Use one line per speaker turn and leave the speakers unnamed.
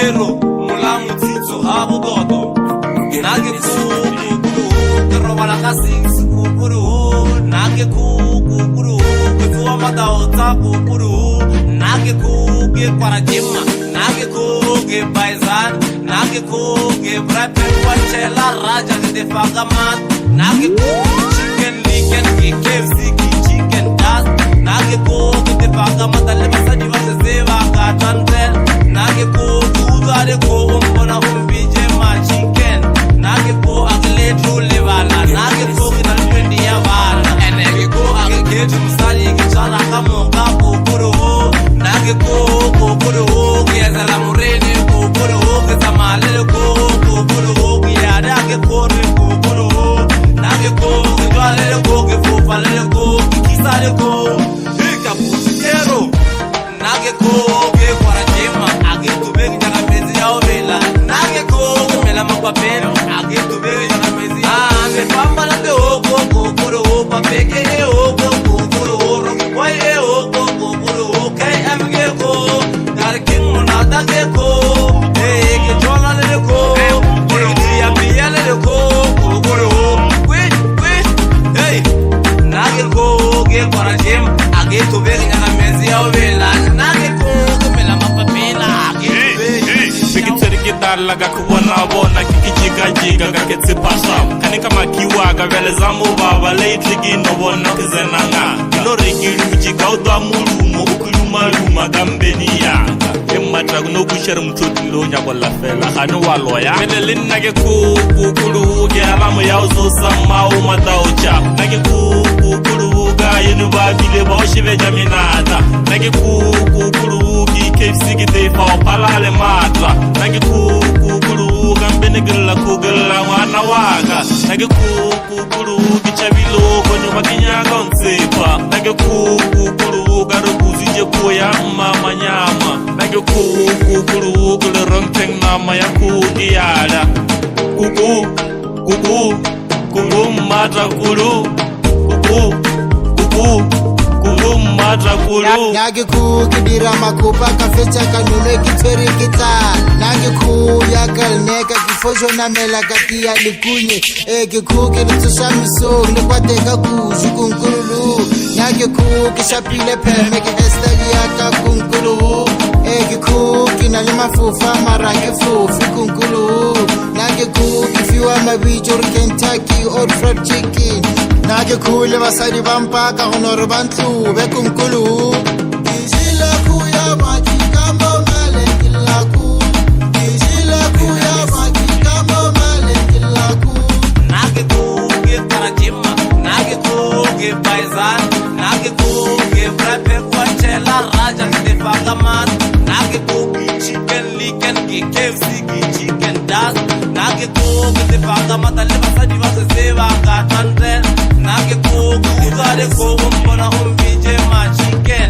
Piero mulamu tito abu dodo nage kukuru kerobala kasings kukuru nage kukuru kufua madaota kukuru nage kuke parajima nage kuke paizan nage kuke brape wachela raja de fagamat nage kuke chicken licken KFC chicken das nage kuke de fagamat le masadi waseva katanzel nage kuke udare ko umbona umbije ma chicken nage ko agle trule wala nage ko kinalpendi ya wala nage ko agetu msali kichana kama kukuru nage ko kukuru kiasa la murene kukuru kisamale kukuru kiada ke kore kukuru nage ko kitwale ko kifufale ko kisale ko ikaputero nage ko ke kwarajema agitubeki jana mezi ya ovela nage ko mela mapapelo agitubeki jana mezi ame pamba na de oko kukuru papeke oko kukuru rokoy oko kukuru KMG ko darking monada ke ko ke jola le ko dia pia le ko kukuru hey nage ko ke kwarajema agitubeki jana mezi ya ovela nage ko mela mapapela
laga kuona bona kikijiga gaketse pasha kani kama kiwaga vele zamu baba leitigi no bona kizenanga no regiru jiga udwa mulumo ukuluma gambenia emata no kushera mtoti lo nyakola fela hanu waloya vele linage kukulu ge alamu ya uzo sama umadaocha nage kukulu ga yenu babile boshive jaminata nage kukulu KFC gite fa palale matra nage kukuru gambene gilla kugilla wana waga nage kukuru gichabilo konyo bakinyaga onsepa nage kukuru garukuzije kuya mama nyama nage kukuru gule ronteng mama ya kudiyala kuku mata kulu
nage kukidira makupa kafecha kanune kitweri kita nage kuyakalneka kifosho na mela katia likunye ege kukidutsusha miso nikwateka kujukunkulu nage kukishapile pemeke estaliyaka kunkulu ege kukinale mafufa marange fufi kunkulu nage kukifiwa mabichur Kentucky old fried chicken nage kule basari bampaka honor bantlu bekunkulu izila kuya makika male kilaku izila kuya makika male kilaku
nage kuke parajima nage kuke paizan nage kuke brape wachela raja de fagamat nage kuke chicken licken KFC chicken das nage kuke de fagamat le basadi waseva katanzel nage kuke udare ko umbona umbije ma chicken